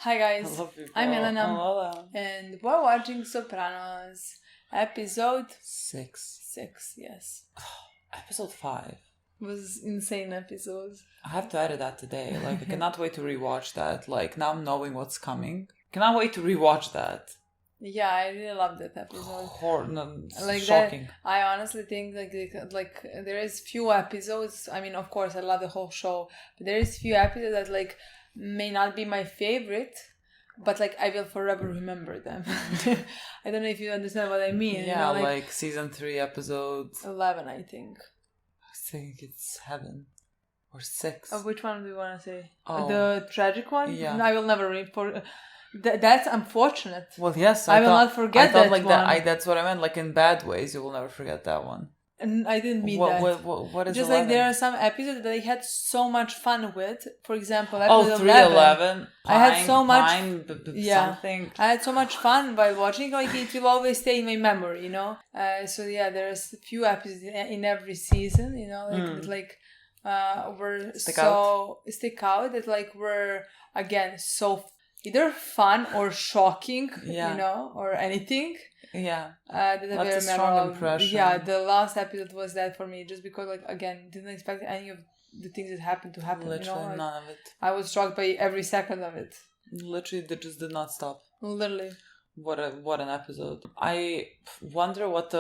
Hi guys, Hello people. I'm Milena, Lola. and we're watching Sopranos, episode 6. yes. Episode 5. Was insane episode. I have to edit that today. I cannot wait to rewatch that. Now knowing what's coming. Cannot wait to rewatch that. Yeah, I really loved that episode. Shocking. That, I honestly think like there is few episodes. I mean, of course, I love the whole show, but there is few episodes that may not be my favorite, but I will forever remember them. I don't know if you understand what I mean. Yeah, season 3 episode 11, I think. I think it's 7 or 6. Of which one do you want to say? Oh. The tragic one? Yeah. I will never that's unfortunate. Well, yes, I will not forget that one. That's what I meant. In bad ways, you will never forget that one. And I didn't mean that. What is just 11? There are some episodes that I had so much fun with. For example, episode 11. I had so much. Something. I had so much fun while watching. It will always stay in my memory, So yeah, there's a few episodes in every season, were stick out that were again so either fun or shocking, or anything. Yeah. That's a strong impression. Yeah, the last episode was that for me, just because again didn't expect any of the things that happened to happen. Literally none of it. I was shocked by every second of it. Literally, they just did not stop. Literally. What an episode. I wonder what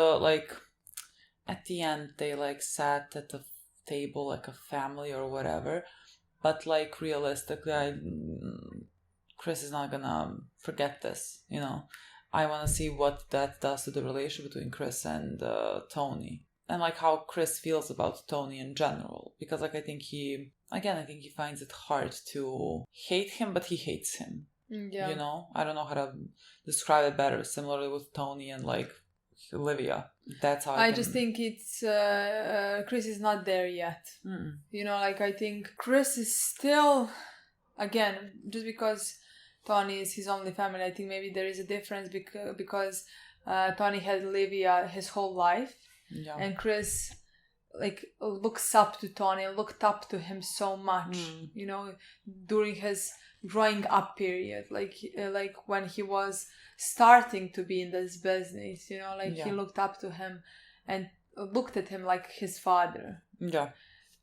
at the end they sat at the table like a family or whatever, but realistically, Chris is not gonna forget this, I want to see what that does to the relationship between Chris and Tony, and how Chris feels about Tony in general, because I think he finds it hard to hate him, but he hates him. Yeah. I don't know how to describe it better. Similarly with Tony and Olivia. That's how I just think it's Chris is not there yet. Mm-mm. I think Chris is still, again, just because Tony is his only family, I think maybe there is a difference because Tony had Olivia his whole life, and Chris looks up to Tony, looked up to him so much, during his growing up period, when he was starting to be in this business, he looked up to him and looked at him like his father. Yeah.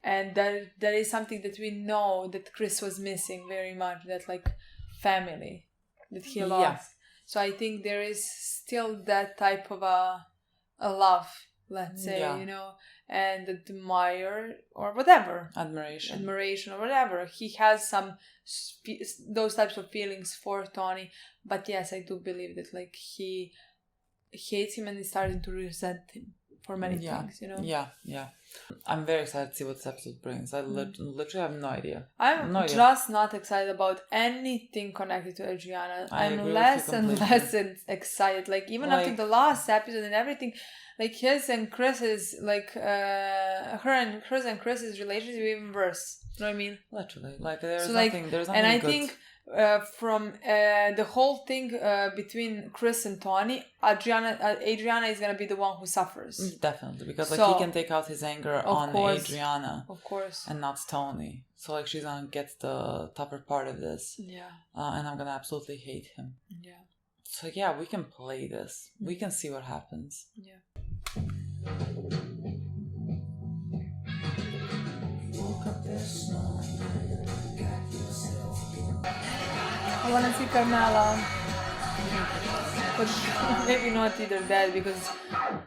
And that is something that we know that Chris was missing very much, that family that he lost. Yeah. So I think there is still that type of a love, let's say, and admire or whatever. Admiration or whatever. He has some those types of feelings for Tony. But yes, I do believe that he hates him and is starting to resent him for many things, Yeah. I'm very excited to see what this episode brings. I literally have no idea. I'm just not excited about anything connected to Adriana. I'm less and less excited. Even after the last episode and everything, his and Chris's, Chris and Chris's relationship is even worse. You know what I mean? Literally. There's nothing and I good. think from the whole thing between Chris and Tony, Adriana is gonna be the one who suffers. Definitely, because he can take out his anger on Adriana, of course, and not Tony. So she's gonna get the tougher part of this. Yeah. And I'm gonna absolutely hate him. Yeah. So yeah, we can play this. We can see what happens. Yeah. I want to see Carmela, but maybe not either that, because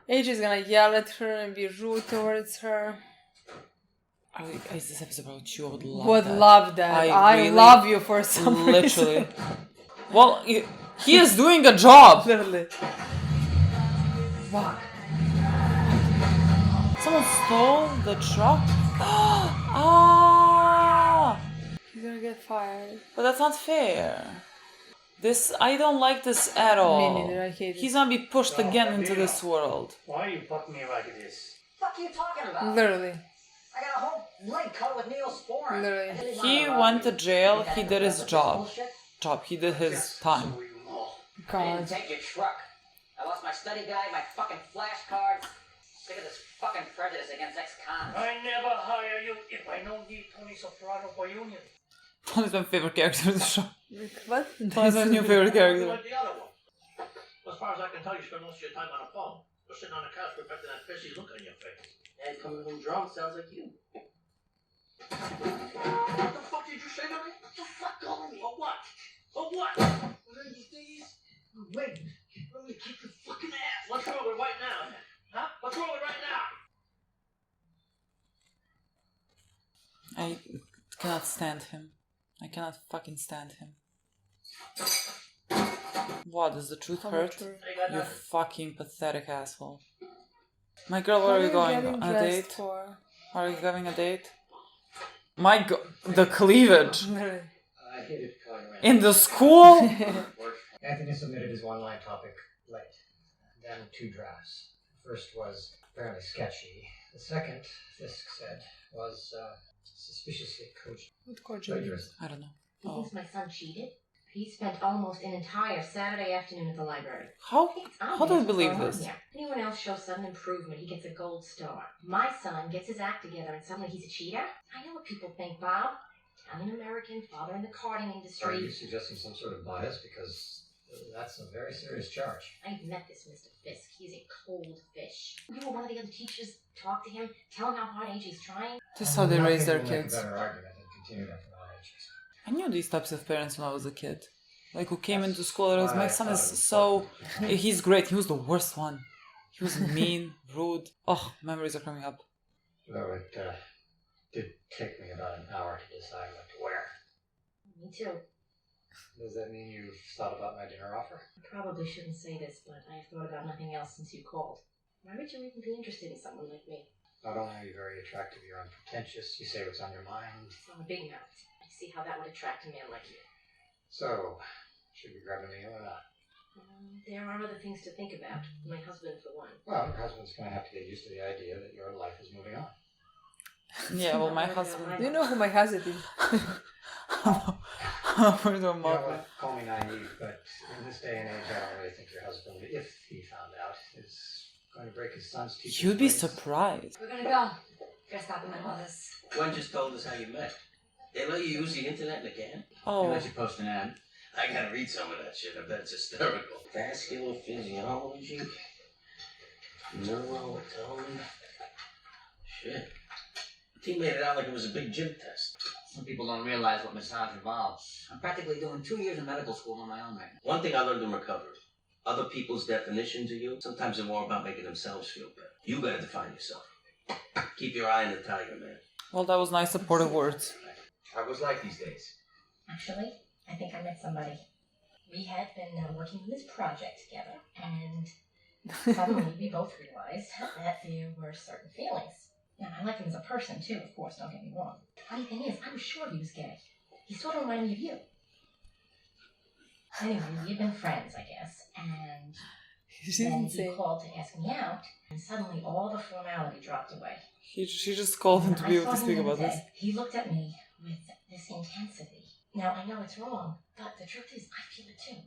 AJ is gonna yell at her and be rude towards her. Is this episode about you? I would love that. I really love you for some literally. Reason. Well, he is doing a job. Literally. Wow. Someone stole the truck. He's gonna get fired. But that's not fair. I don't like this at all. Me neither, I hate it. He's gonna be pushed again into this world. Why are you fucking me like this? What the fuck are you talking about? Literally. I got a whole leg cut with Neosporin. Literally. He went to jail, he did his job. He did his time. I didn't take your truck. I lost my study guide, my fucking flashcards. Sick of this fucking prejudice against ex-cons. I never hire you if I don't need Tony Soprano for union. Tony's my favorite character in the show. What? Tony's my new favorite character. Like the other one. As far as I can tell, you spend most of your time on the phone. Or sitting on the couch protecting that pissy look on your face. And coming home drunk sounds like you. What the fuck did you say to me? What the fuck calling me? For what? For what? One of these days, wait, I'm gonna kick your fucking ass. Let's roll it right now. Huh? Let's roll it right now. I cannot stand him. I cannot fucking stand him. What, does the truth hurt? Hey, got You nothing. fucking pathetic asshole. My girl, where are you going? On a date? For? Are you having a date? My god, the cleavage! Really? I hated calling around. In the school? Anthony submitted his one-line topic late, then 2 drafts. The first was fairly sketchy. The second, Fisk said, was suspiciously cogent. What cordial? Plagiarism. I don't know. He Oh. thinks my son cheated. He spent almost an entire Saturday afternoon at the library. How It's do you obvious believe what's going this? on here. Anyone else shows sudden improvement, he gets a gold star. My son gets his act together and suddenly he's a cheater? I know what people think, Bob. Italian-American, father in the karting Are industry. you suggesting some sort of bias? Because that's a very serious charge. I've met this Mr. Fisk. He's a cold fish. You or one of the other teachers talk to him, tell him how hard AJ's trying. This is how they raise their Nothing will make kids. a better argument than continue that for knowledge. I knew these types of parents when I was a kid. Like, who came into school and was, my son is so... He's great. He was the worst one. He was mean, rude. Oh, memories are coming up. Though it did take me about an hour to decide what to wear. Me too. Does that mean you've thought about my dinner offer? I probably shouldn't say this, but I've thought about nothing else since you called. Why would you even be interested in someone like me? Not only are you very attractive, you're unpretentious. You say what's on your mind. It's on a big mouth. I see how that would attract a man like you. So, should we grab a meal or not? There are other things to think about. My husband, for one. Well, your husband's going to have to get used to the idea that your life is moving on. Yeah, well, my husband... Do you know who my husband is? We're doing You know more. what, call me naive, but in this day and age, I don't really think your husband, if he found out, is going to break his son's teacher's You'd be legs. surprised. We're gonna go. Gotta stop in the middle of this. Gwen just told us how you met. They let you use the internet in a can? They Oh, let you post an ad? I gotta read some of that shit. I bet it's hysterical. Vascular physiology. Neurotone. Shit. The team made it out like it was a big gym test. Some people don't realize what massage involves. I'm practically doing 2 years of medical school on my own right now. One thing I learned in recovery. Other people's definitions of you, sometimes they're more about making themselves feel better. You gotta define yourself. Keep your eye on the tiger, man. well, that was nice supportive words. How was life these days? Actually, I think I met somebody. We had been working on this project together, and suddenly we both realized that there were certain feelings. Now, I like him as a person, too, of course, don't get me wrong. Funny thing is, I was sure he was gay. He sort of reminded me of you. Anyway, we had been friends, I guess, and She then didn't he say. called to ask me out, and suddenly all the formality dropped away. She just called him to When be I able to saw speak him about that this. day, he looked at me with this intensity. Now, I know it's wrong, but the truth is, I feel it too.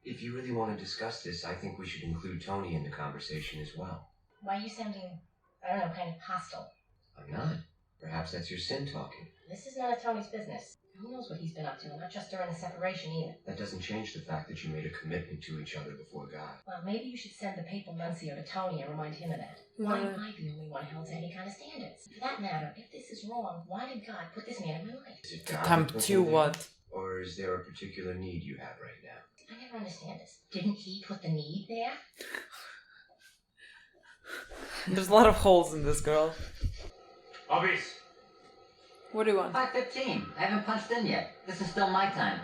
If you really want to discuss this, I think we should include Tony in the conversation as well. Why are you sounding, I don't know, kind of hostile? I'm not. Perhaps that's your sin talking. This is none of Tony's business. Who knows what he's been up to, not just during the separation either. That doesn't change the fact that you made a commitment to each other before God. Well, maybe you should send the papal nuncio to Tony and remind him of that. Why Yeah. am I the only one held to any kind of standards? For that matter, if this is wrong, why did God put this man in my life? Is it To God that tempt put you him there? what? Or is there a particular need you have right now? I never understand this. Didn't he put the need there? There's a lot of holes in this girl. Obvious. What do you want? 5:15. I haven't punched in yet. This is still my time.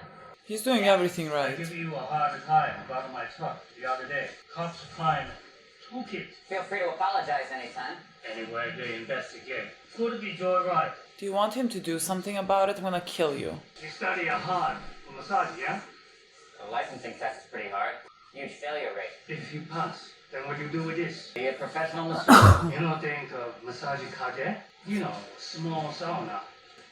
He's doing everything I right. give you a hard time about my truck the other day. Cops find 2 kids. Feel free to apologize anytime. Anyway, they investigate. Could be joyride. Do you want him to do something about it? I'm gonna kill you. You study hard for massage, yeah? The licensing test is pretty hard. Huge failure rate. If you pass, then what you do with this? Be a professional masseuse. You know think of massage kaje? You know, small sauna.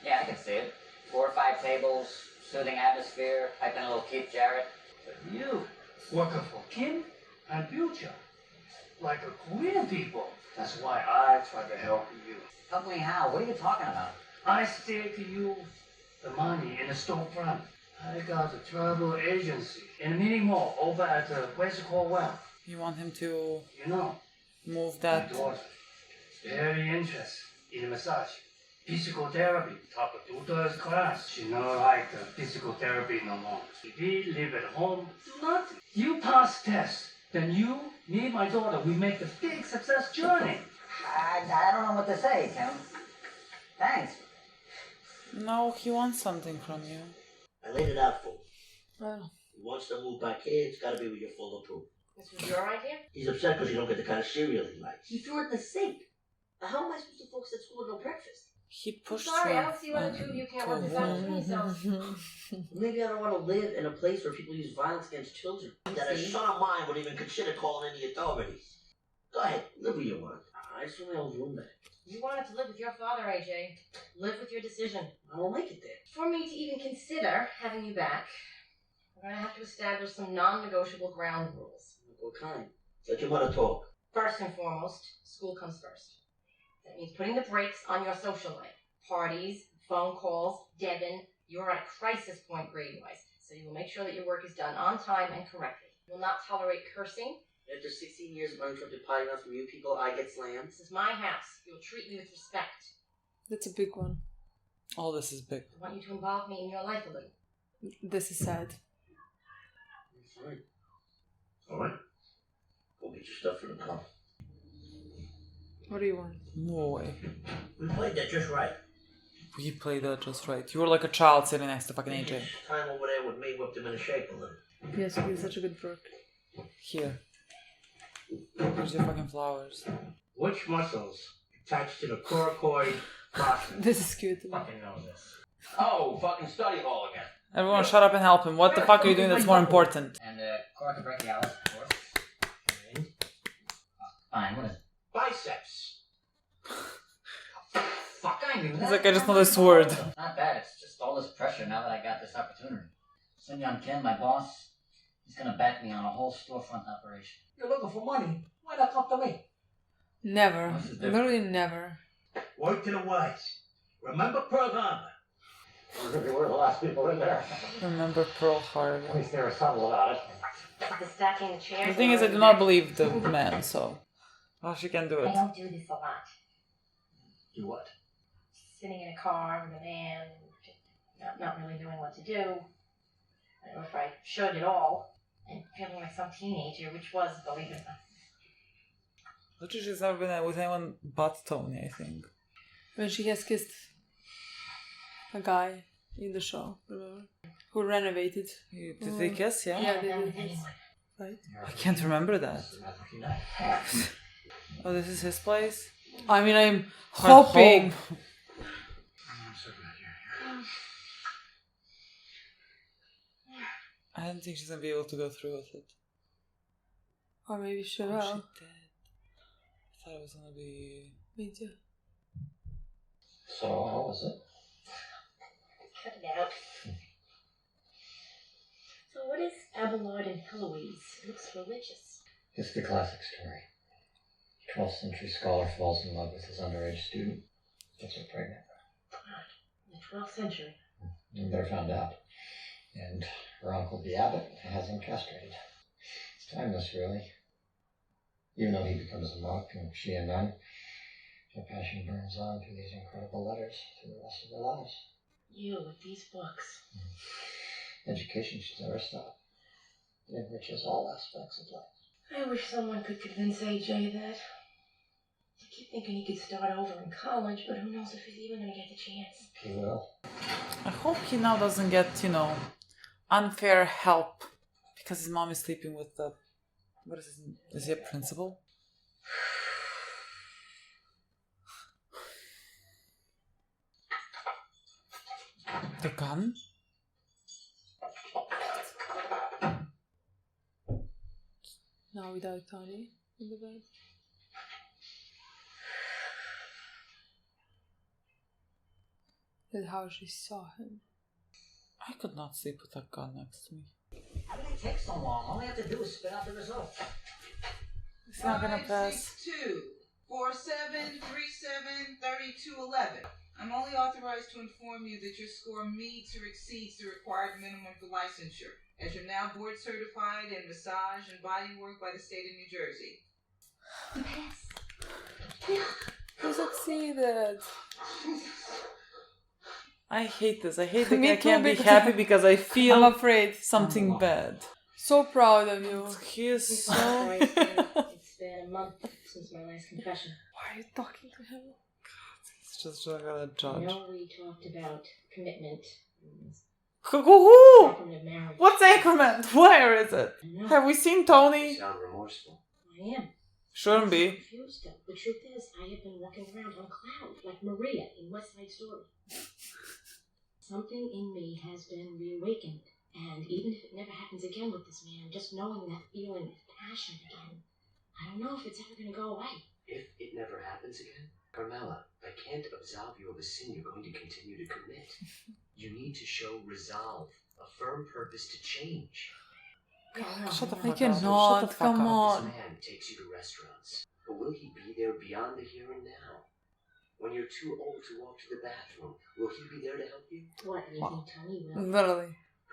Yeah, I can see it. 4 or 5 tables, soothing atmosphere, pipe in a little Keith Jarrett. But you, working for Kim and Future, like a Korean people. That's why I try to help you. Help me how? What are you talking about? I stay to you the money in the storefront. I got a travel agency in a mini mall over at West Cornwall. You want him to You know, move my that? daughter is very interested in massage. Physical therapy, top of tutor's class. She not like the physical therapy no more. If we live at home, do nothing. You pass test, then you, me, my daughter, we make the big success journey. I don't know what to say, Tim. Thanks. No, he wants something from you. I laid it out for him. Oh. He wants to move back here, it's gotta be with your full approval. This was your idea? He's upset because you don't get the kind of cereal he likes. He threw it in the sink. How am I supposed to focus at school with no breakfast? He pushed Sorry, you. I don't see why the two of you can't work this out between yourselves. Maybe I don't want to live in a place where people use violence against children. That a son of mine would even consider calling in the authorities. Go ahead, live where you want. I just want my own room back. You wanted to live with your father, AJ. Live with your decision. I don't like it there. For me to even consider having you back, we're going to have to establish some non-negotiable ground rules. What kind? Let your mother talk. First and foremost, school comes first. That means putting the brakes on your social life. Parties, phone calls, Devin, you're at a crisis point grade-wise, so you will make sure that your work is done on time and correctly. You will not tolerate cursing. After 16 years of uninterrupted potty mouth from you people, I get slammed. This is my house. You will treat me with respect. That's a big one. All this is big. I want you to involve me in your life a little. This is sad. Fine. Alright? Go get your stuff for the car. What do you want? No way. We played that just right. We played that just right. You were like a child sitting next to fucking AJ. Time over there with me whipped him into shape a little. Yes, he's such a good brook. Here. Here's your fucking flowers. Which muscles attached to the coracoid process? This is cute. Fucking know this. Oh, fucking study hall again. Everyone shut up and help him. What the fuck are you doing that's more important? And coracobrachialis, of course. And Fine, what is it? Biceps. Fuck, I knew that. He's like, I just know this word. Not bad, it's just all this pressure now that I got this opportunity. Sun Young Kim, my boss, he's gonna back me on a whole storefront operation. You're looking for money. Why not come to me? Never. What's the difference? Literally never. Word to the wise. Remember Pearl Harbor. We were the last people in there. Remember Pearl At Harbor. least they were subtle about it. The stacking the chairs. The thing is, I do not believe the man, so. Oh, she can do I it. don't do this a lot. Do what? Sitting in a car with a man, not really knowing what to do. I don't know if I should at all. And feeling like some teenager, which was, believe it or not. Literally, she's never been with anyone but Tony, I think. When she has kissed a guy in the show, remember? Who renovated. Did they kiss? Yeah? Yeah, they did. Right? I can't remember that. Oh, this is his place? I mean, I'm I hoping. hope. I'm so glad you're here. I don't think she's gonna be able to go through with it. Or maybe she Oh, will. she did. I thought it was gonna be. Me too. So, how was it? Cut it out. So what is Abelard and Heloise? It looks religious. It's the classic story. 12th century scholar falls in love with his underage student. Gets her pregnant. In the 12th century. And they're found out. And her uncle, the abbot, has him castrated. It's timeless, really. Even though he becomes a monk and she a nun, their passion burns on through these incredible letters through the rest of their lives. You with these books. Education should never stop. It enriches all aspects of life. I wish someone could convince AJ that. I keep thinking he could start over in college, but who knows if he's even going to get the chance. He will. I hope he now doesn't get, unfair help because his mom is sleeping with the. What is his name? Is he a principal? The gun? Now without Tony in the bed. That's how she saw him. I could not sleep with a gun next to me. How did it take so long? All I have to do is spit out the results. It's not gonna pass. 562 47 37 32 11. I'm only authorized to inform you that your score meets or exceeds the required minimum for licensure, as you're now board certified in massage and body work by the state of New Jersey. You succeeded. I hate this. I hate that Me I can't too, be because happy because I feel I'm afraid. something bad. So proud of you. He is so... Sorry, Sam. It's been a month since my last confession. Why are you talking to him? It's just not gonna I judge. know we talked about commitment. Who? Sacrament of marriage. What sacrament? Where is it? I know. Have we seen You Tony? sound remorseful. I am. Shouldn't I'm be. so confused, though. The truth is, I have been walking around on a cloud, like Maria in West Side Story. Something in me has been reawakened, and even if it never happens again with this man, just knowing that feeling of passion again, I don't know if it's ever going to go away. If it never happens again, Carmela, I can't absolve you of a sin you're going to continue to commit. You need to show resolve, a firm purpose to change. Shut the I fuck up. cannot, Shut the fuck come up. on. This man takes you to restaurants, but will he be there beyond the here and now? When you're too old to walk to the bathroom, will he be there to help you? What, you think Tony will? Literally.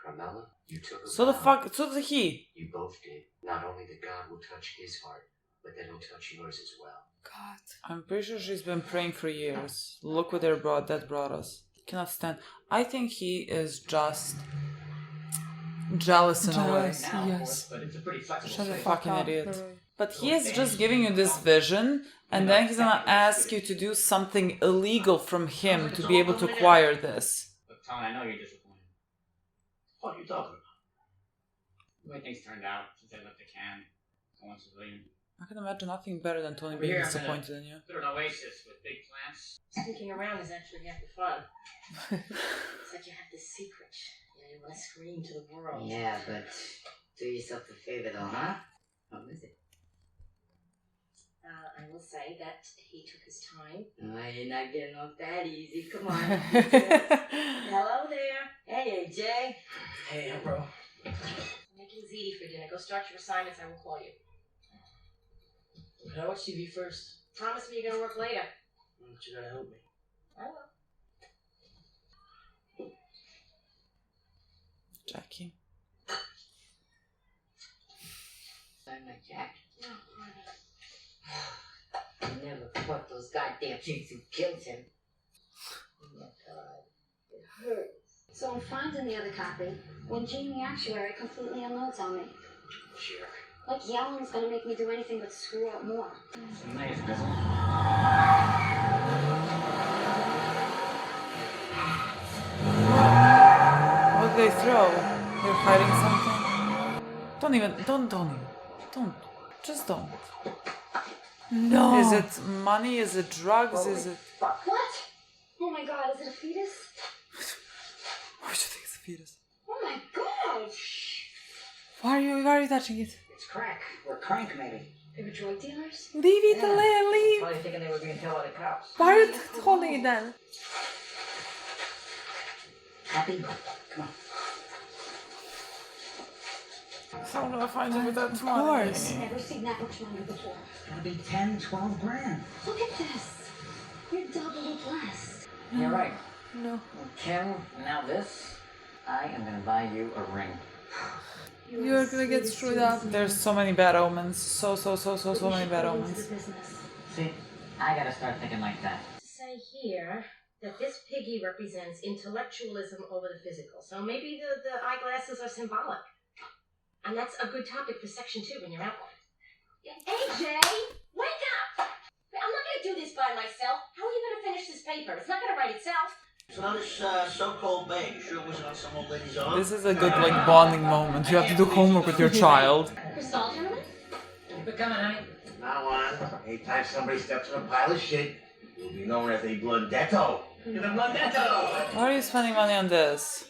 Carmela, you took a So the vow. fuck, so the he. You both did. Not only that God will touch his heart, but that he'll touch yours as well. God. I'm pretty sure she's been praying for years. Look what that brought us. Cannot stand. I think he is just jealous in a way. Jealous. Now, of Yes. course, but it's a pretty flexible Shut the space. fuck Fucking up. idiot. Literally. But he is just giving you this vision, and then he's gonna ask you to do something illegal from him to be able to acquire this. Look, Tony, I know you're disappointed. What are you talking about? The way things turned out since I left the can, going civilian. I can imagine nothing better than Tony Over being here, I'm disappointed in you. Put an oasis with big plants. Sneaking around is actually half the fun. It's like you have this secret. You want to scream to the world. Yeah, but do yourself a favor though, huh? What was it? I will say that he took his time. You're not getting off that easy. Come on. Hello there. Hey, AJ. Hey, bro. Making ziti for dinner. Go start your assignments. I will call you. Can I watch TV first? Promise me you're gonna work later. But you gotta help me. I will. Jackie. Sign my jacket. No, honey. I never fought those goddamn chicks who killed him. Oh my God. It hurts. So I'm finding the other copy when Gene the actuary completely unloads on me. Jerk. Like yelling's gonna make me do anything but screw up more. It's nice, Bizzle. What did they throw? They're hiding something? Don't. Just don't. No. Is it money? Is it drugs? Is it... What? Oh my god, is it a fetus? Why do you think it's a fetus? Oh my god! Why are you touching it? It's crack. Or crank, maybe. They were drug dealers? Leave it, leave. Probably thinking they were being held by the cops. Why are you holding it then? Happy? Come on. How do I find him with that Of money? course. Never seen that much money before. Gotta be 10, 12 grand. Look at this! You're doubly blessed. You're right. No. Well, Kim, now this. I am gonna buy you a ring. You're gonna get screwed up. There's so many bad omens. So many bad Into omens. the business. See, I gotta start thinking like that. To say here that this piggy represents intellectualism over the physical. So maybe the eyeglasses are symbolic. And that's a good topic for section 2 in your outline. AJ, wake up! I'm not going to do this by myself. How are you going to finish this paper? It's not going to write itself. So now this so-called bag, you sure it wasn't on some old lady's arm? This is a good like bonding moment. You have to do homework with your child. Crystal, gentlemen? Keep it coming, honey. Now on, anytime somebody steps on a pile of shit, you'll be known as a blundetto. You're the blundetto! Why are you spending money on this?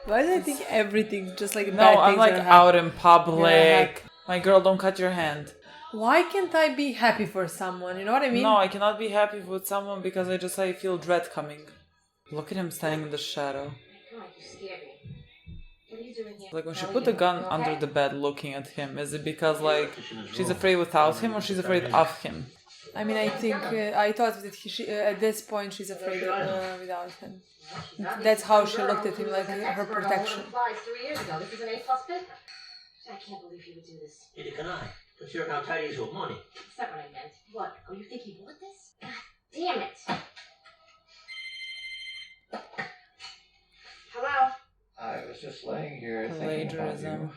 Why do I think everything just like No, bad I'm things like are out in public. Yeah. My girl, don't cut your hand. Why can't I be happy for someone? You know what I mean? No, I cannot be happy with someone because I feel dread coming. Look at him standing in the shadow. God, you scared me. What are you you doing here? Like when she How put are the you? gun You under okay? the bed looking at him, is it because like she's afraid without him or she's afraid of him? I mean, I think I thought that at this point she's afraid without him. That's how she looked at him, like her protection. 3 years ago. This is an A+ paper. I can't believe he would do this. Neither can I. Considering how tight he is with money. That's not what I meant. What? Oh, you think he bought this? God damn it! Hello? I was just laying here thinking about you. Plagiarism.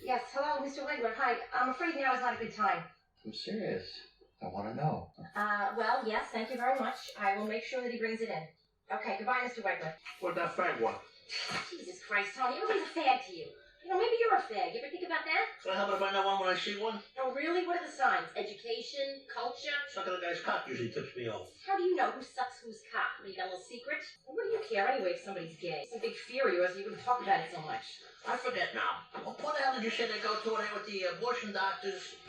Yes, hello, Mr. Wegler. Hi. I'm afraid now is not a good time. I'm serious. I want to know. Well, yes, thank you very much. I will make sure that he brings it in. Okay, goodbye, Mr. Wegler. What that fag one? Jesus Christ, Tony, everybody's a fag to you. You know, maybe you're a fag. You ever think about that? So how about if I know one when I see one? Oh, really? What are the signs? Education? Culture? Sucking a guy's cock usually tips me off. How do you know who sucks whose cock? You got a little secret? Well, what do you care anyway if somebody's gay? Some big fear of yours, you wouldn't talk about it so much. I forget now. Well, what the hell did you say they go to there with the abortion doctors?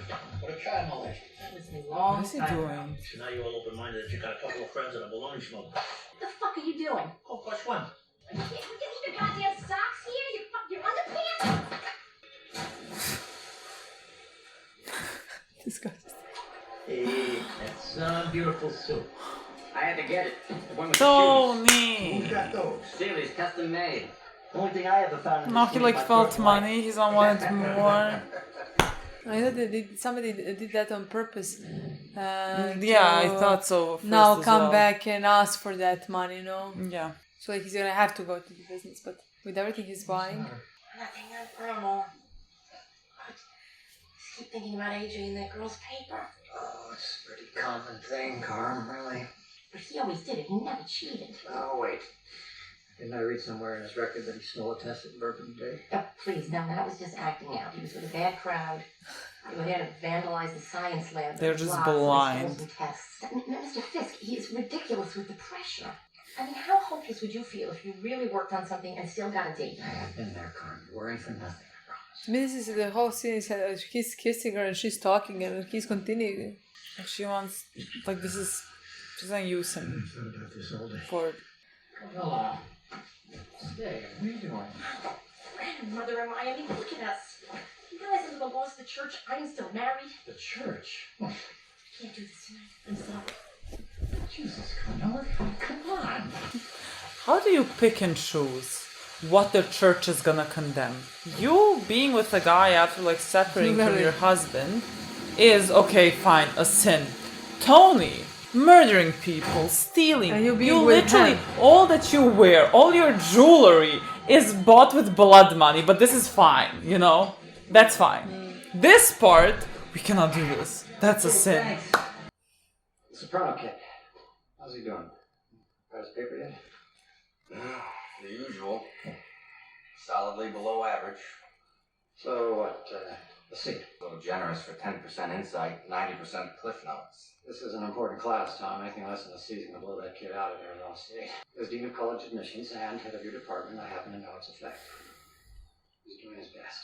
Or the child molester? That was a long What is he time doing? ago. So now you're all open-minded that you got a couple of friends that are baloney smokers. What the fuck are you doing? Oh, plus one. You can't leave your goddamn socks here? Your underpants? Disgusting. Hey, that's a beautiful suit. I had to get it. The one with Tony! Who got those? Series, custom made. Only thing I ever found in No, this he was like my felt first money. He's on wanted more. I thought somebody did that on purpose. Yeah, I thought so. First Now as come well. back and ask for that money, you know? Yeah. So like he's gonna have to go to the business, but with everything he's buying. Nothing, I don't know. I just keep thinking about AJ and that girl's paper. Oh, it's a pretty common thing, Carm, really. But he always did it. He never cheated. Oh, wait. Didn't I read somewhere in his record that he stole a test at Bourbon Day? Oh, please, no, that was just acting out. He was with a bad crowd. They were there to vandalize the science lab. They're just Blocks, and blind. stole some tests. Mr. Fisk, he is ridiculous with the pressure. I mean, how hopeless would you feel if you really worked on something and still got a date? I have been there, Carm. You're worrying for nothing, I promise. To me, this is the whole scene. Is he's kissing her and she's talking and he's continuing. She wants, like, this is, she's gonna use him I've thought about this all day. for. Carmela. Stay. What are you doing? Grandmother and I mean, look at us. You guys are the boss of the church. I'm still married. The church? Can't do this tonight. I'm sorry. Jesus, Carmela, come on. How do you pick and choose what the church is gonna condemn? You being with a guy after like separating from your husband is okay, fine, a sin. Tony, murdering people, stealing, And you being you with literally, him. all that you wear, all your jewelry is bought with blood money, but this is fine, you know? That's fine. This part, we cannot do this. That's a sin. Soprano kid. How's he doing? Got his paper yet? The usual. Solidly below average. So what, let's see. A little generous for 10% insight, 90% cliff notes. This is an important class, Tom. Anything less than a season will blow that kid out of Arizona State. As Dean of College Admissions and head of your department, I happen to know its effect. He's doing his best.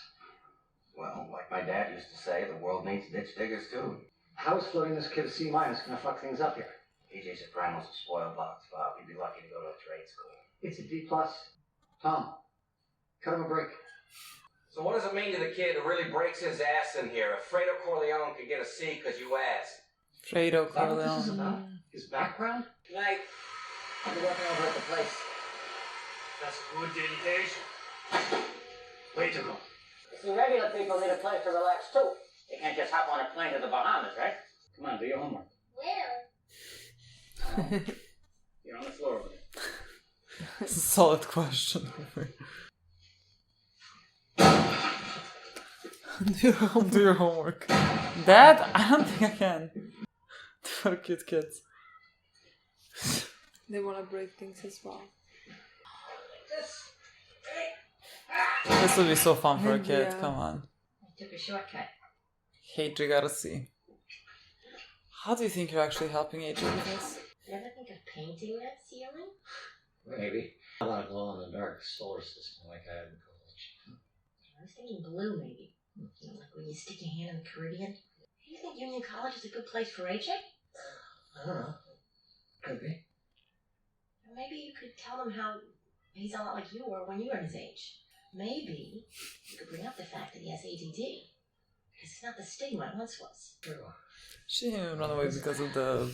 Well, like my dad used to say, the world needs ditch diggers too. How's floating this kid a C- gonna fuck things up here? AJ Sopranos a spoiled box, Bob. You'd be lucky to go to a trade school. It's a D+. Tom, cut him a break. So what does it mean to the kid who really breaks his ass in here? If Fredo Corleone could get a C because you asked. Fredo Is that what this is Corleone. about? His background? Good night. I'll be working over at the place. That's a good dedication. Way to go. You see, regular people need a place to relax too. They can't just hop on a plane to the Bahamas, right? Come on, do your homework. Well. You're on the floor with it. It's a solid question. Do your homework. Dad, I don't think I can. For cute kids. They wanna break things as well. This would be so fun for a kid, Yeah. come on. I took a shortcut. Hate you gotta see. How do you think you're actually helping AJ with this? You ever think of painting that ceiling? Maybe. How about a glow-in-the-dark solar system like I had in college? I was thinking blue, maybe. You know, like when you stick your hand in the Caribbean. Do you think Union College is a good place for AJ? I don't know. Could be. Or maybe you could tell him how he's a lot like you were when you were his age. maybe you could bring up the fact that he has ADD. Because it's not the stigma it once was. She didn't run away because of the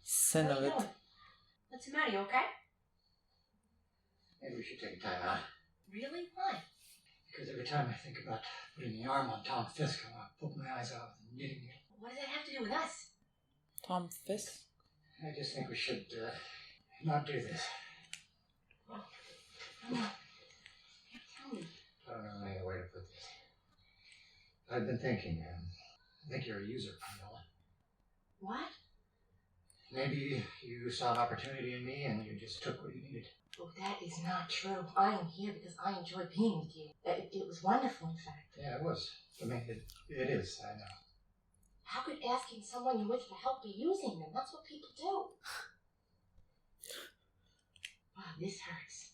sin What of are you it. doing? What's the matter? You okay? Maybe we should take a time out. Really? Why? Because every time I think about putting the arm on Tom Fisk, I want to poke my eyes out with a knitting needle. What does that have to do with us? Tom Fisk? I just think we should not do this. Come on. Tell me. I don't know any other way to put this. I've been thinking, I think you're a user, Carmela. What? Maybe you saw an opportunity in me and you just took what you needed. Oh, that is not true. I am here because I enjoy being with you. It was wonderful, in fact. Yeah, it was. I mean, it is, I know. How could asking someone you're with for help be using them? That's what people do. Wow, this hurts.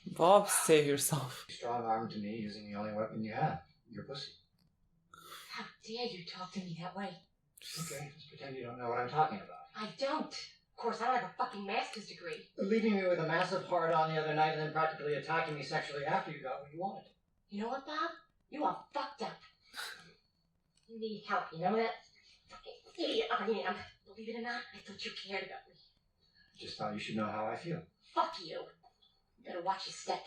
Bob, save yourself. Strong arm to me using the only weapon you have, your pussy. How dare you talk to me that way? Okay, just pretend you don't know what I'm talking about. I don't. Of course, I don't have a fucking master's degree. Leaving me with a massive hard on the other night and then practically attacking me sexually after you got what you wanted. You know what, Bob? You are fucked up. You need help, you know that? Fucking idiot I am. Believe it or not, I thought you cared about me. Just thought you should know how I feel. Fuck you. You better watch your step.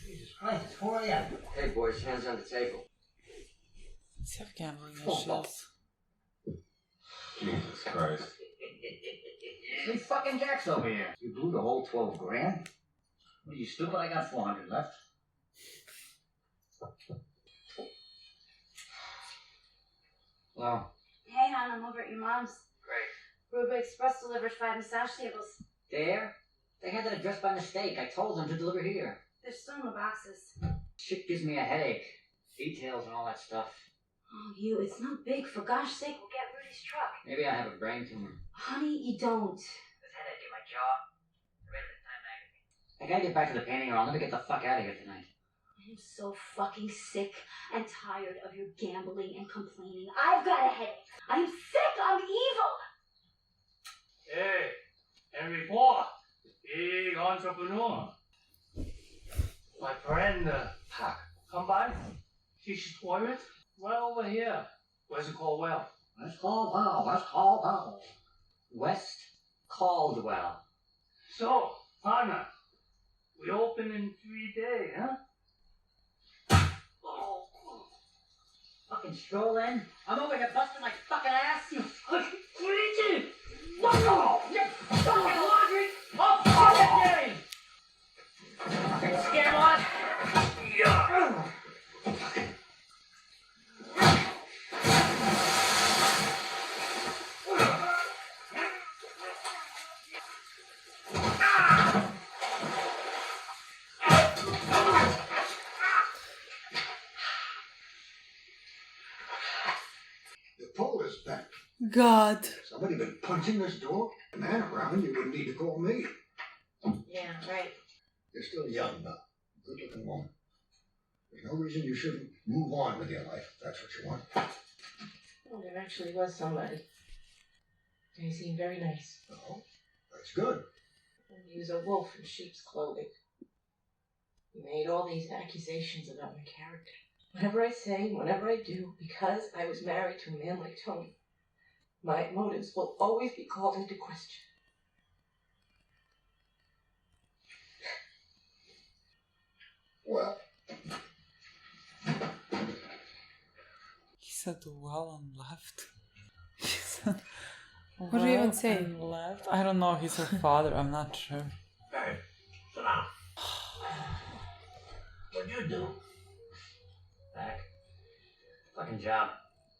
Jesus Christ, it's 4 a.m. Hey, boys, hands on the table. Let's have gambling issues. Jesus Christ. Three fucking jacks over here. You blew the whole 12 grand? What are you stupid? I got 400 left. Well, Hey, hon, I'm over at your mom's. Great. Broadway Express delivers 5 massage tables. There? They had that address by mistake. I told them to deliver here. They're still in the boxes. Shit gives me a headache. Details and all that stuff. Oh, you, it's no big. For gosh sake, we'll get Rudy's truck. Maybe I have a brain tumor. Honey, you don't. This headache in my jaw. I read it in Time magazine. I gotta get back to the painting or I'll never get the fuck out of here tonight. I am so fucking sick and tired of your gambling and complaining. I've got a headache. I am sick. I'm evil. Hey, Henry Ford, big entrepreneur. My friend, Park, come by. Fish toilet, right over here. Where's it called well? West Caldwell. West Caldwell. West Caldwell. So, partner, we open in 3 days, huh? Oh, fucking stroll in. I'm over here busting my fucking ass. You fucking creature. Whoa! You fucking laundry. Oh, fucking day. Fucking scamot. Yeah. The pole is back. God. Somebody been punching this door? A man around, you wouldn't need to call me. Yeah, right. You're still young now. Good-looking woman. There's no reason you shouldn't move on with your life, if that's what you want. Well, there actually was somebody. And he seemed very nice. Oh, that's good. He was a wolf in sheep's clothing. He made all these accusations about my character. Whatever I say, whatever I do, because I was married to a man like Tony, my motives will always be called into question. Well, He said well and left. He said What did he even well say? and left. I don't know. He's her father. I'm not sure. Hey, sit down. What'd you do? Back. Fucking job.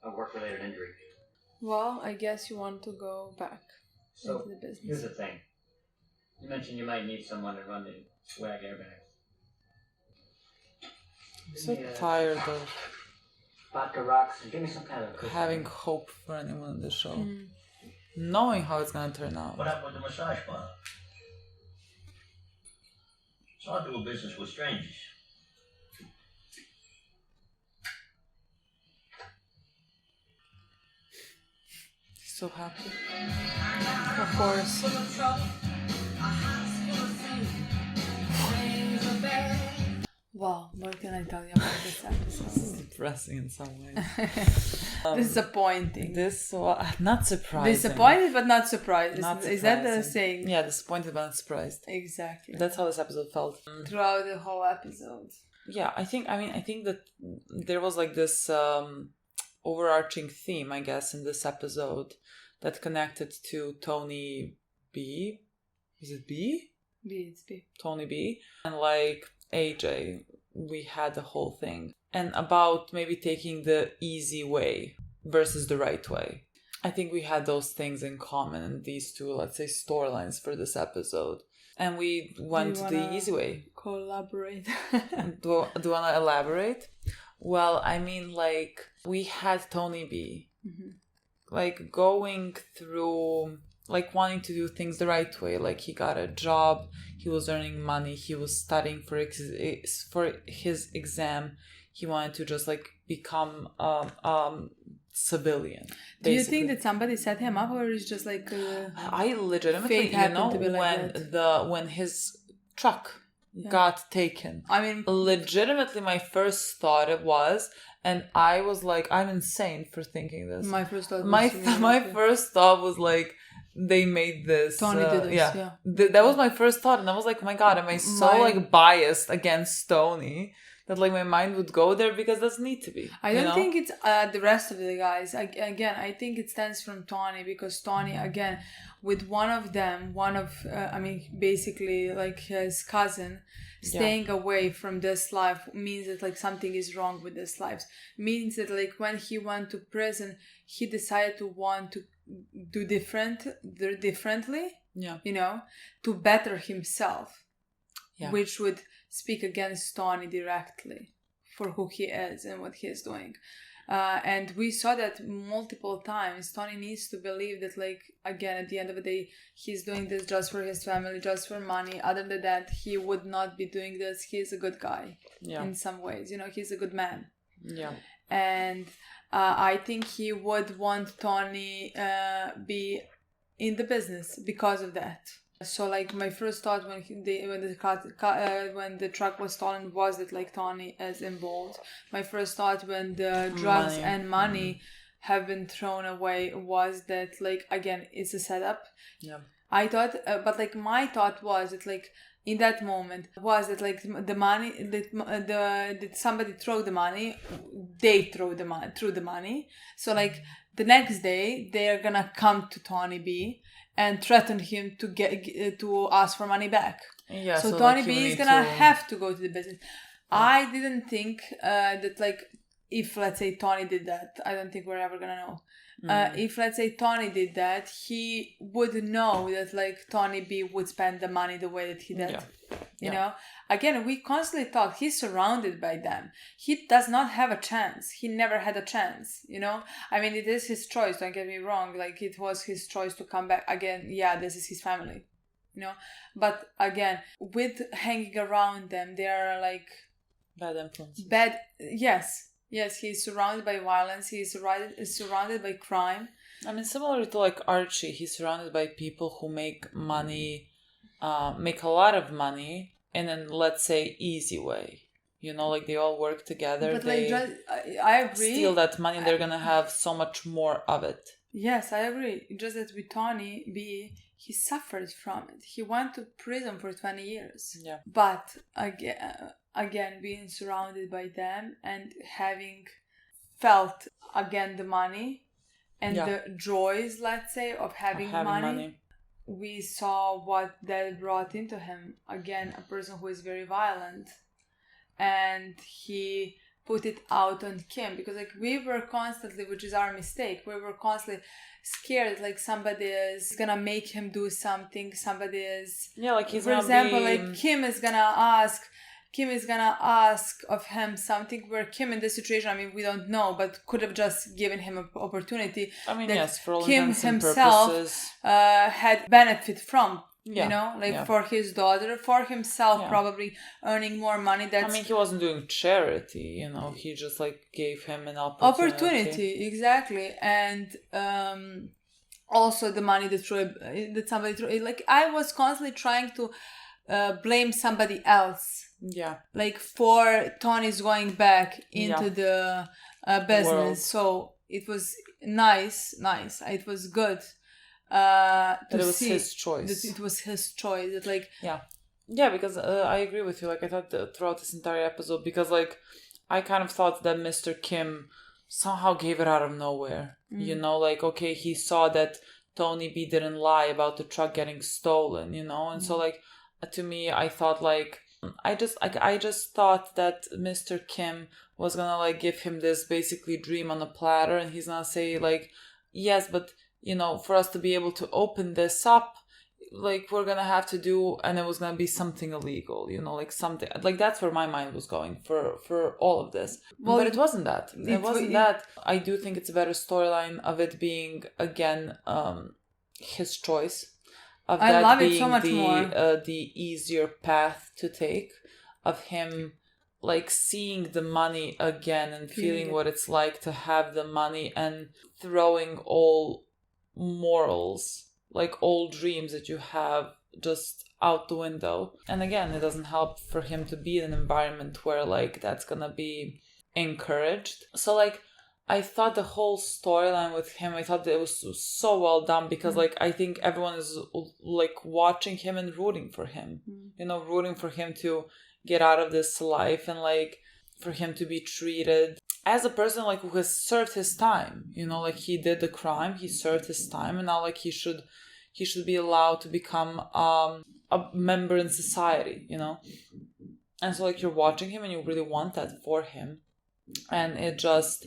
A work-related injury. Well, I guess you want to go back So, into the business. here's the thing. You mentioned you might need someone to run the swag airbag. I'm so tired of Vodka rocks and give me some kind of a cushion. having hope for anyone in the show. Mm. Knowing how it's gonna turn out. What happened with the massage parlor? It's hard doing business with strangers. He's so happy. Of course. Wow, what can I tell you about this episode? This is depressing in some ways. Disappointing. This was not surprising. Disappointed but not surprised. Not Is that the surprising. saying? Yeah, disappointed but not surprised. Exactly. That's how this episode felt. Throughout the whole episode. Yeah, I think that there was like this overarching theme, I guess, in this episode that connected to Tony B. Is it B? B, it's B. Tony B. And like AJ, we had the whole thing. And about maybe taking the easy way versus the right way. I think we had those things in common in these two, let's say, storylines for this episode. And we went the easy way. Collaborate. Do you want to elaborate? Well, I mean, like, we had Tony B. Mm-hmm. Like, going through, like, wanting to do things the right way. Like, he got a job, he was earning money, he was studying for his exam. He wanted to just, like, become civilian. Basically. Do you think that somebody set him up, or is just like I legitimately, when his truck got taken, I mean, legitimately my first thought was, and I was like, I'm insane for thinking this. My first thought was my first thought was like, they made this. Tony did this, yeah. That was my first thought, and I was like, oh my god, am I so like biased against Tony that like my mind would go there, because it doesn't need to be. I don't think it's the rest of the guys. Again, I think it stems from Tony, because Tony, again, with one of them, basically like his cousin, staying away from this life means that like something is wrong with this life. Means that like when he went to prison, he decided to want to do differently. Yeah. You know, to better himself. Yeah. Which would speak against Tony directly for who he is and what he is doing. And we saw that multiple times. Tony needs to believe that, like, again, at the end of the day, he's doing this just for his family, just for money. Other than that, he would not be doing this. He's a good guy in some ways. You know, he's a good man. Yeah. And I think he would want Tony be in the business because of that. So like my first thought when the truck was stolen was that like Tony is involved. My first thought when the drugs and money have been thrown away was that like again it's a setup. Yeah. I thought, but like my thought was that like in that moment was that like the money that somebody throw the money, they threw the money. So like the next day they are gonna come to Tony B and threaten him to ask for money back. Yeah. So Tony B is gonna have to go to the business. Yeah. I didn't think that like if let's say Tony did that, I don't think we're ever gonna know. If let's say Tony did that, he would know that like Tony B would spend the money the way that he did. You know, again, we constantly talk. He's surrounded by them. He does not have a chance. He never had a chance. You know, I mean, it is his choice. Don't get me wrong. Like it was his choice to come back again. Yeah, this is his family. You know, but again, with hanging around them, they are like bad influences. Yes, he's surrounded by violence. He's surrounded by crime. I mean, similar to like Archie, he's surrounded by people who make money, make a lot of money, in an, let's say, easy way. You know, like they all work together. But they like, I agree. Steal that money, and they're gonna have so much more of it. Yes, I agree. Just that with Tony B, he suffered from it. He went to prison for 20 years. Yeah. But again, being surrounded by them and having felt again the money and the joys, let's say, of having money, we saw what that brought into him. Again, a person who is very violent, and he put it out on Kim, because like we were constantly, which is our mistake, we were constantly scared like somebody is gonna make him do something. Somebody is like he's for example like Kim is gonna ask of him something, where Kim in this situation, I mean, we don't know, but could have just given him an opportunity. I mean, that yes, for all Kim intents and himself purposes. Had benefit from. You know, like for his daughter, for himself, probably earning more money. I mean, he wasn't doing charity, you know, he just like gave him an opportunity. Exactly. And also the money that somebody threw. Like I was constantly trying to blame somebody else. Yeah. Like for Tony's going back into Yeah. the business. World. So it was nice. It was good. But To it was see his choice. that it was his choice. That like yeah, because I agree with you. Like I thought throughout this entire episode, because like I kind of thought that Mr. Kim somehow gave it out of nowhere. You know, like okay, he saw that Tony B didn't lie about the truck getting stolen. You know, and so like to me, I thought like I just thought that Mr. Kim was gonna like give him this basically dream on a platter, and he's gonna say like, yes, but you know, for us to be able to open this up, like we're gonna have to do, and it was gonna be something illegal, you know, like something like that's where my mind was going for all of this. Well, but it wasn't that. It wasn't that. I do think it's a better storyline of it being again his choice. Of I that love being it so much more. The easier path to take, of him like seeing the money again and feeling what it's like to have the money and throwing all morals, like all dreams that you have, just out the window. And again, it doesn't help for him to be in an environment where like that's gonna be encouraged. So like I thought the whole storyline with him, I thought that it was so well done, because like I think everyone is like watching him and rooting for him, you know, rooting for him to get out of this life, and like for him to be treated as a person like who has served his time, you know, like he did the crime, he served his time, and now like he should be allowed to become a member in society, you know. And so like you're watching him and you really want that for him. And it was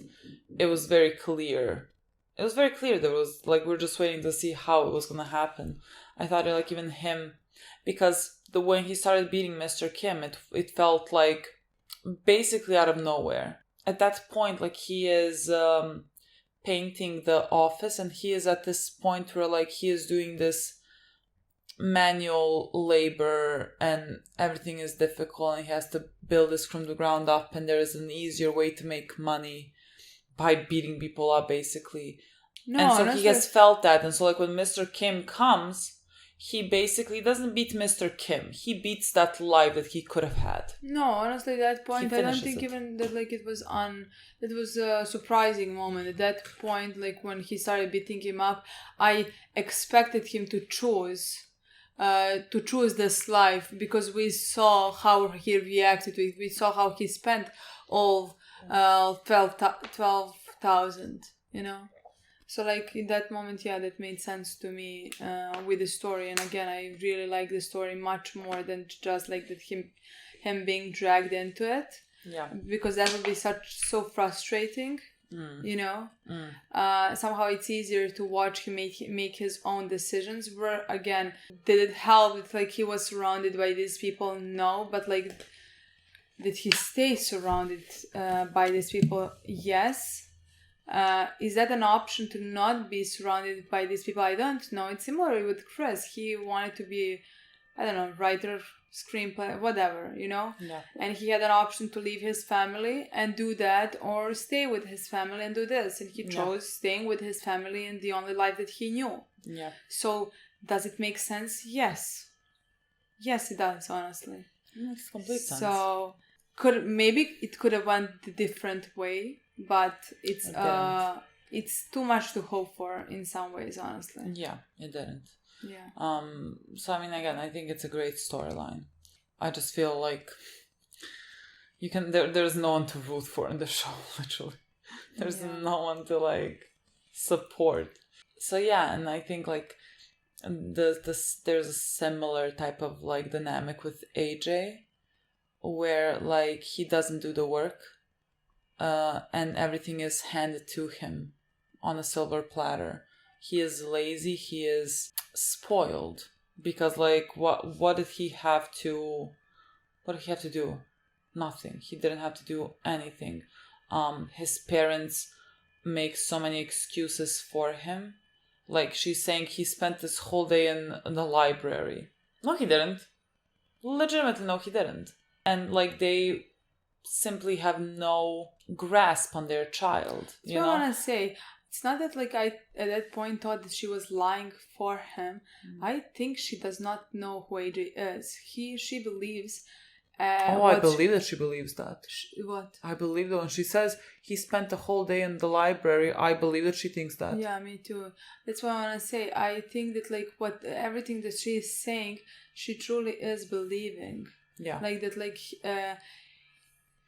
very clear. It was very clear that it was like we're just waiting to see how it was gonna happen. I thought like even him, because the way he started beating Mr. Kim, it felt like basically out of nowhere. At that point, like he is painting the office, and he is at this point where like he is doing this manual labor and everything is difficult, and he has to build this from the ground up, and there is an easier way to make money by beating people up basically. And so he has felt that, and so like when Mr. Kim comes, he basically doesn't beat Mr. Kim, he beats that life that he could have had. No, honestly, at that point I don't think even that like it was a surprising moment. At that point, like when he started beating him up, I expected him to choose this life, because we saw how he reacted to it. We saw how he spent all 12,000, you know. So like in that moment, that made sense to me with the story. And again, I really like the story much more than just like that him being dragged into it. Yeah. Because that would be so frustrating. You know, somehow it's easier to watch him make his own decisions. Where again, did it help? It's like he was surrounded by these people. No, but like, did he stay surrounded by these people? Yes. Is that an option to not be surrounded by these people? I don't know. It's similar with Chris. He wanted to be, I don't know, writer, screenplay, whatever, you know. Yeah. And he had an option to leave his family and do that, or stay with his family and do this, and he chose staying with his family in the only life that he knew. Yeah. So does it make sense? Yes it does, honestly. It makes complete sense. So it could have went a different way, but it's too much to hope for in some ways, honestly. Yeah, it didn't. Yeah. So I mean, again, I think it's a great storyline. I just feel like there's no one to root for in the show, literally. There's no one to like support. So yeah, and I think like there's a similar type of like dynamic with AJ, where like he doesn't do the work, and everything is handed to him on a silver platter. He is lazy, he is spoiled, because like what did he have to do? Nothing. He didn't have to do anything. His parents make so many excuses for him. Like she's saying he spent this whole day in the library. No, he didn't. Legitimately, no, he didn't. And like they simply have no grasp on their child. You know? I want to say, it's not that like I at that point thought that she was lying for him. I think she does not know who AJ is. She believes. I believe that she believes that. What? I believe that when she says he spent the whole day in the library, I believe that she thinks that. Yeah, me too. That's what I want to say. I think that like everything that she is saying, she truly is believing. Yeah. Like that, like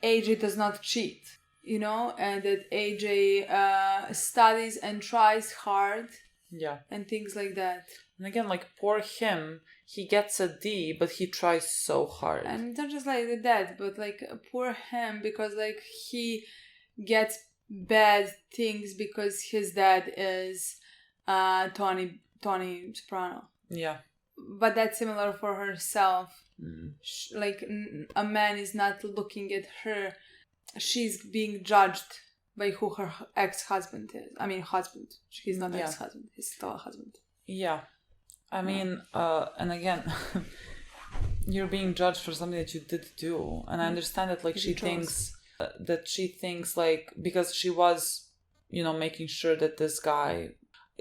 AJ does not cheat, you know, and that AJ studies and tries hard. Yeah. And things like that. And again, like, poor him, he gets a D, but he tries so hard. And not just like that, but like poor him, because like he gets bad things because his dad is Tony Soprano. Yeah. But that's similar for herself. Mm. Like a man is not looking at her. She's being judged by who her ex-husband is. I mean, husband. He's not ex-husband. He's still a husband. Yeah. I mean, and again, you're being judged for something that you did do. And I understand that, like, she thinks, like, because she was, you know, making sure that this guy,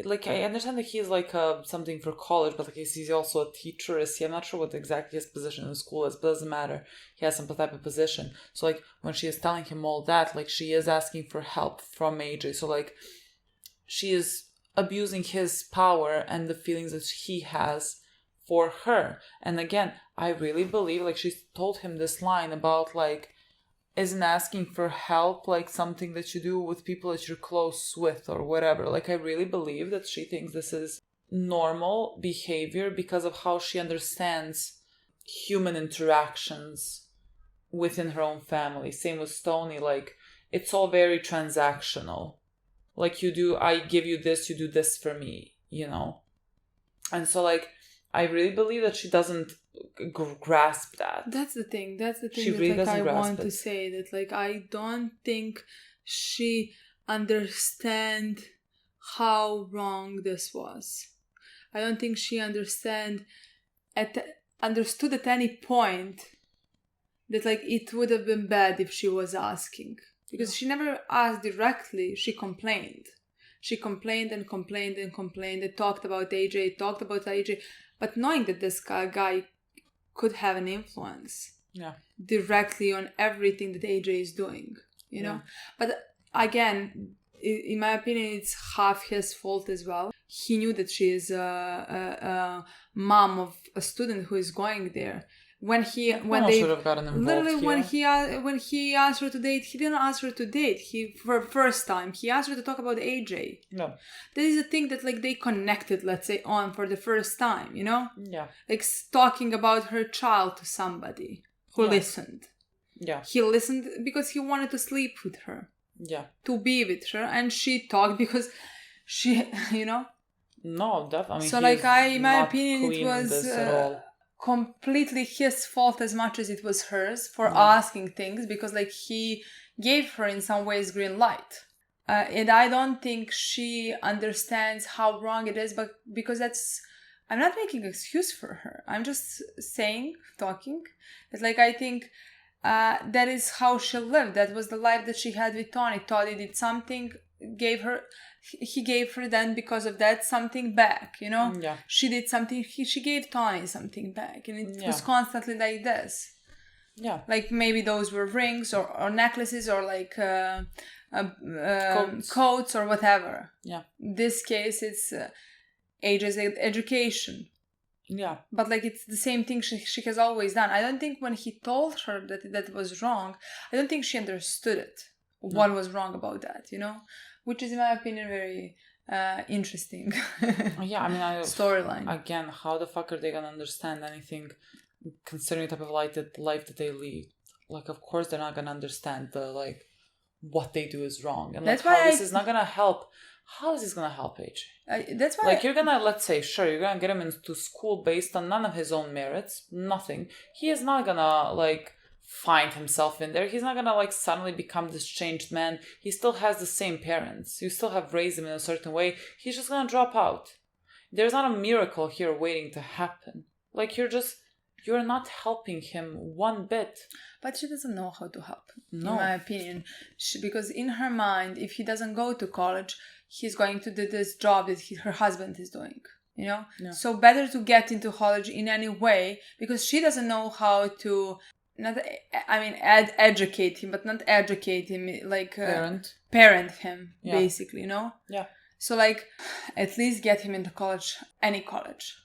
like, I understand that he's, like, something for college, but, like, he's also a teacher. Is he? I'm not sure what exactly his position in school is, but it doesn't matter. He has some type of position. So, like, when she is telling him all that, like, she is asking for help from AJ. So, like, she is abusing his power and the feelings that he has for her. And again, I really believe, like, she told him this line about, like, isn't asking for help like something that you do with people that you're close with or whatever. Like, I really believe that she thinks this is normal behavior because of how she understands human interactions within her own family. Same with Stoney, like, it's all very transactional. Like, I give you this, you do this for me, you know? And so, like, I really believe that she doesn't grasp that. That's the thing. She really that, like, doesn't I grasp want it. to say that, like, I don't think she understand how wrong this was. I don't think she understood at any point that, like, it would have been bad if she was asking. Because she never asked directly, she complained. She complained and complained and complained. They talked about AJ, but knowing that this guy could have an influence directly on everything that AJ is doing, you know? But again, in my opinion, it's half his fault as well. He knew that she is a mom of a student who is going there. When he asked her to date, he didn't ask her to date. For the first time, he asked her to talk about AJ. No. That is a thing that, like, they connected, let's say, on for the first time, you know? Yeah. Like, talking about her child to somebody who listened. Yeah. He listened because he wanted to sleep with her. Yeah. To be with her, and she talked because she, you know? No, definitely. I mean, so, like, in my opinion, it was completely his fault as much as it was hers for asking things, because, like, he gave her in some ways green light. And I don't think she understands how wrong it is, but because I'm not making an excuse for her. I'm just talking. It's like, I think that is how she lived. That was the life that she had with Tony. Tony did something, he gave her then because of that something back, you know? Yeah. She did something, she gave Tony something back. And it was constantly like this. Yeah. Like, maybe those were rings or necklaces or like coats or whatever. Yeah. In this case, it's AJ's education. Yeah. But, like, it's the same thing she has always done. I don't think when he told her that was wrong, I don't think she understood it. What was wrong about that, you know? Which is, in my opinion, very interesting. Yeah, I mean, storyline. Again, how the fuck are they gonna understand anything considering the type of life that they lead? Like, of course they're not gonna understand what they do is wrong. And that's how this is not gonna help. How is this gonna help AJ? That's why you're gonna, let's say, sure, you're gonna get him into school based on none of his own merits, nothing. He is not gonna find himself in there. He's not gonna suddenly become this changed man. He still has the same parents. You still have raised him in a certain way. He's just gonna drop out. There's not a miracle here waiting to happen. You're not helping him one bit. But she doesn't know how to help him, No. in my opinion. Because in her mind, if he doesn't go to college, he's going to do this job that her husband is doing, you know? Yeah. So better to get into college in any way, because she doesn't know how to, educate him, but not educate him, like parent him, basically, you know? Yeah. So like, at least get him into college, any college,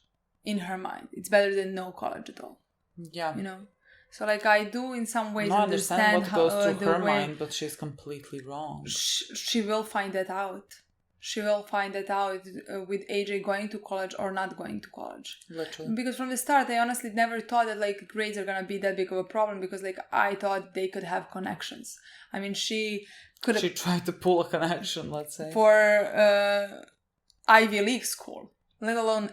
in her mind. It's better than no college at all. Yeah. You know? So like, I do in some ways understand what goes through her way mind, but she's completely wrong. She will find that out. She will find that out with AJ going to college or not going to college. Literally. Because from the start, I honestly never thought that like grades are gonna be that big of a problem, because like I thought they could have connections. I mean, she tried to pull a connection, let's say, for Ivy League school, let alone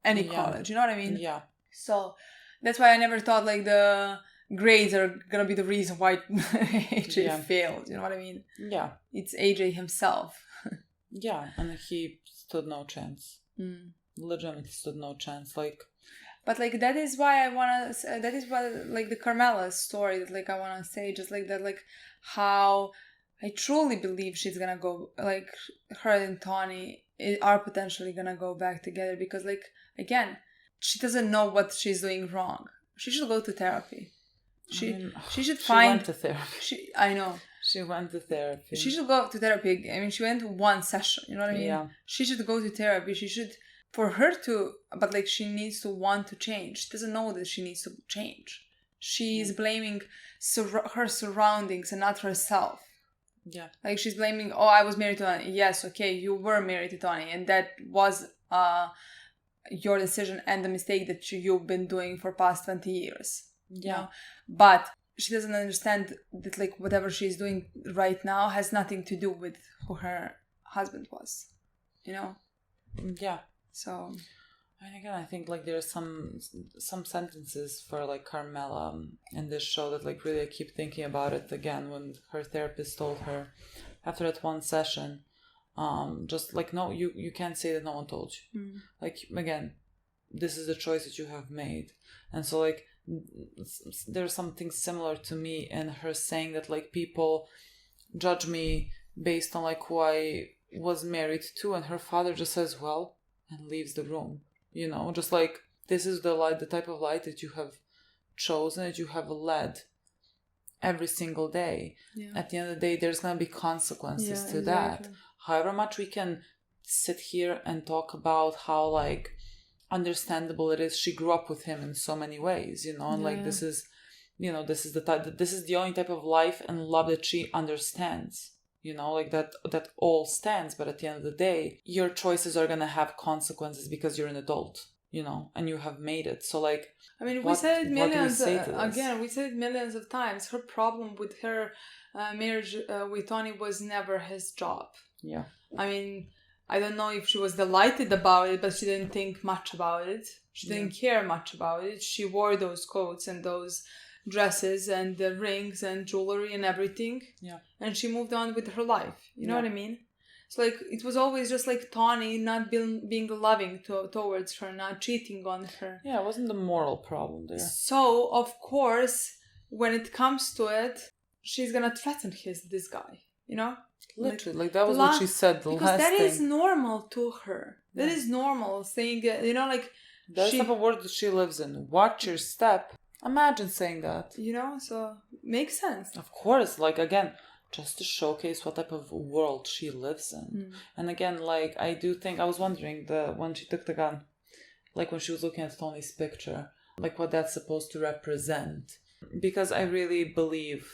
any college. You know what I mean? Yeah. So that's why I never thought like the grades are gonna be the reason why AJ failed. You know what I mean? Yeah. It's AJ himself. Yeah, and he stood no chance. Legitimately stood no chance. Like, but like that is why I wanna. That is what like the Carmela story that like I wanna say, just like that, like how I truly believe she's gonna go, like her and Tony are potentially gonna go back together, because like again, she doesn't know what she's doing wrong. She should go to therapy. She should find. She went to therapy. I know. She went to therapy. She should go to therapy. I mean, she went to one session. You know what I mean? Yeah. She should go to therapy. She should, for her to, but like she needs to want to change. She doesn't know that she needs to change. She is blaming her surroundings and not herself. Yeah. Like she's blaming, oh, I was married to Tony. Yes, okay, you were married to Tony, and that was your decision and the mistake that you've been doing for past 20 years. Yeah. You know? But she doesn't understand that like whatever she's doing right now has nothing to do with who her husband was, you know? Yeah. So, and again, I think like there's some sentences for like Carmela in this show that like really I keep thinking about it again, when her therapist told her after that one session, just like, no, you can't say that no one told you. Like, again, this is the choice that you have made. And so like there's something similar to me in her saying that like people judge me based on like who I was married to, and her father just says, well, and leaves the room, you know, just like this is the type of life that you have chosen, that you have led every single day. At the end of the day, there's going to be consequences to that. However much we can sit here and talk about how like understandable it is, she grew up with him in so many ways, you know, and like this is, you know, this is the only type of life and love that she understands, you know, like that all stands. But at the end of the day, your choices are gonna have consequences because you're an adult, you know, and you have made it. So like, I mean, we said it millions of times. Her problem with her marriage with Tony was never his job. Yeah. I mean, I don't know if she was delighted about it, but she didn't think much about it. She didn't care much about it. She wore those coats and those dresses and the rings and jewelry and everything. Yeah. And she moved on with her life. You know what I mean? So like, it was always just like Tony not being loving towards her, not cheating on her. Yeah, it wasn't the moral problem there. So, of course, when it comes to it, she's gonna threaten this guy, you know? Literally, like that was what she said. Because that is normal to her. That is normal saying, you know, like that's the type of world that she lives in. Watch your step. Imagine saying that. You know, so makes sense. Of course, like again, just to showcase what type of world she lives in. And again, like I do think I was wondering when she took the gun, like when she was looking at Tony's picture, like what that's supposed to represent. Because I really believe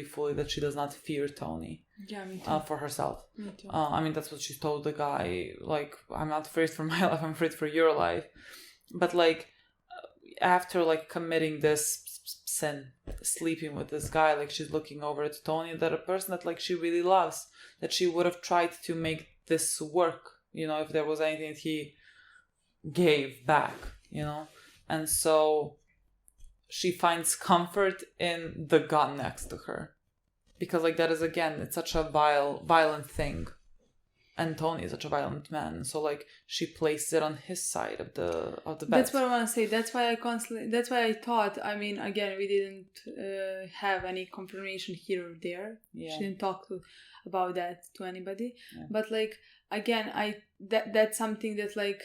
fully that she does not fear Tony. Yeah, me too. For herself. Me too. I mean, that's what she told the guy. Like, I'm not afraid for my life, I'm afraid for your life. But like, after like committing this sin, sleeping with this guy, like she's looking over at Tony, that a person that like she really loves, that she would have tried to make this work, you know, if there was anything that he gave back, you know. And so she finds comfort in the gun next to her. Because like that is, again, it's such a violent thing. and Tony is such a violent man, so like she places it on his side of the bed. That's what I want to say. That's why I thought, I mean, again, we didn't have any confirmation here or there. Yeah. She didn't talk about that to anybody. Yeah. But like, again, that's something that like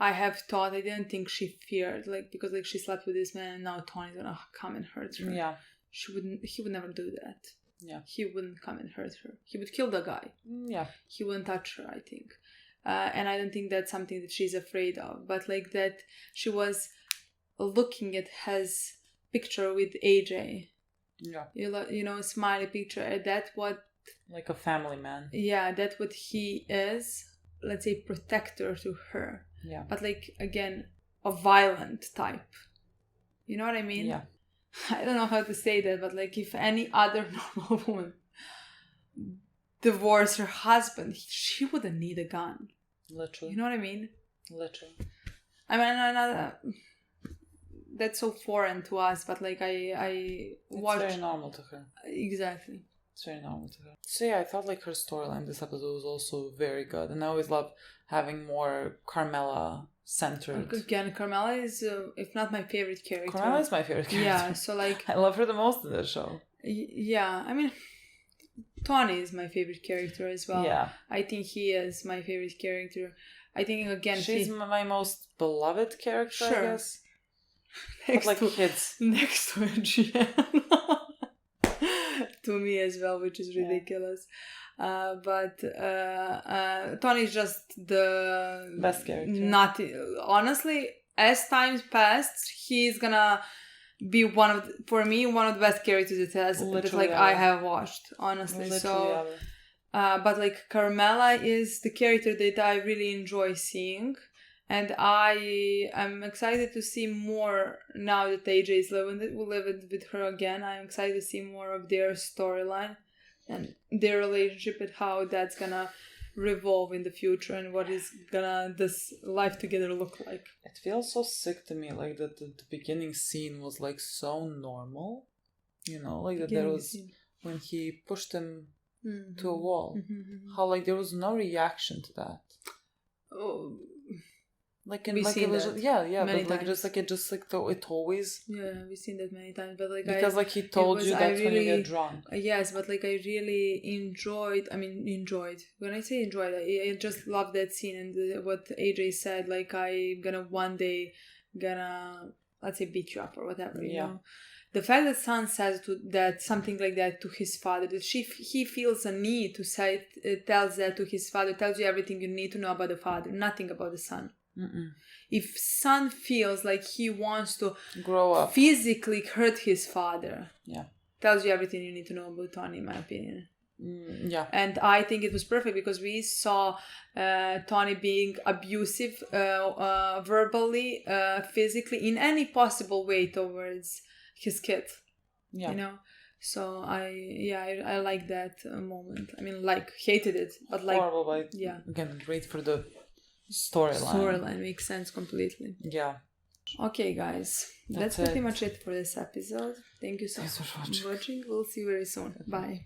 I have thought. I didn't think she feared, like, because like she slept with this man and now Tony's gonna come and hurt her. Yeah. He would never do that. Yeah. He wouldn't come and hurt her. He would kill the guy. Yeah. He wouldn't touch her, I think. And I don't think that's something that she's afraid of. But like that she was looking at his picture with AJ. Yeah. You know, smiley picture. That's what... Like a family man. Yeah, that's what he is. Let's say protector to her. Yeah. But like, again, a violent type. You know what I mean? Yeah. I don't know how to say that, but like if any other normal woman divorced her husband, she wouldn't need a gun. Literally. You know what I mean? Literally. I mean, that's so foreign to us, but like I watch... It's very normal to her. Exactly. It's very normal to her. So yeah, I thought like her storyline this episode was also very good, and I always love having more Carmela centered. Again, Carmela is, if not my favorite character. Carmela is my favorite character. Yeah, so like... I love her the most in the show. Yeah, I mean, Tony is my favorite character as well. Yeah. I think he is my favorite character. I think, again... She's my most beloved character, sure. I guess. Next but like to, kids. Next to Adrienne. To me as well, which is ridiculous. Yeah. But Tony is just the best character. Not honestly, as times passed, he's gonna be one of the best characters that I have watched. Honestly, so. But like Carmela is the character that I really enjoy seeing, and I am excited to see more now that AJ is living with her again. I'm excited to see more of their storyline and their relationship and how that's gonna revolve in the future and what is gonna this life together look like. It feels so sick to me, like that the beginning scene was like so normal, you know, like that there was when he pushed him to a wall, how like there was no reaction to that. Oh. Like in like it was just, but like times. It always we've seen that many times, but like because like he told you that's when you get drunk. Yes, but like I really enjoyed when I say enjoyed, I just loved that scene and what AJ said, like I'm gonna one day let's say beat you up or whatever, you know. The fact that son says that something like that to his father, that he feels a need to say, tells that to his father, tells you everything you need to know about the father, nothing about the son. Mm-mm. If son feels like he wants to grow up, physically hurt his father, tells you everything you need to know about Tony, in my opinion. Yeah. And I think it was perfect because we saw Tony being abusive verbally, physically, in any possible way towards his kid. Yeah. You know? So I like that moment. I mean, like, hated it, but like... Horrible, but again, great for the storyline makes sense completely. Yeah. Okay, guys. That's pretty much it for this episode. Thank you so much for watching. We'll see you very soon. Bye.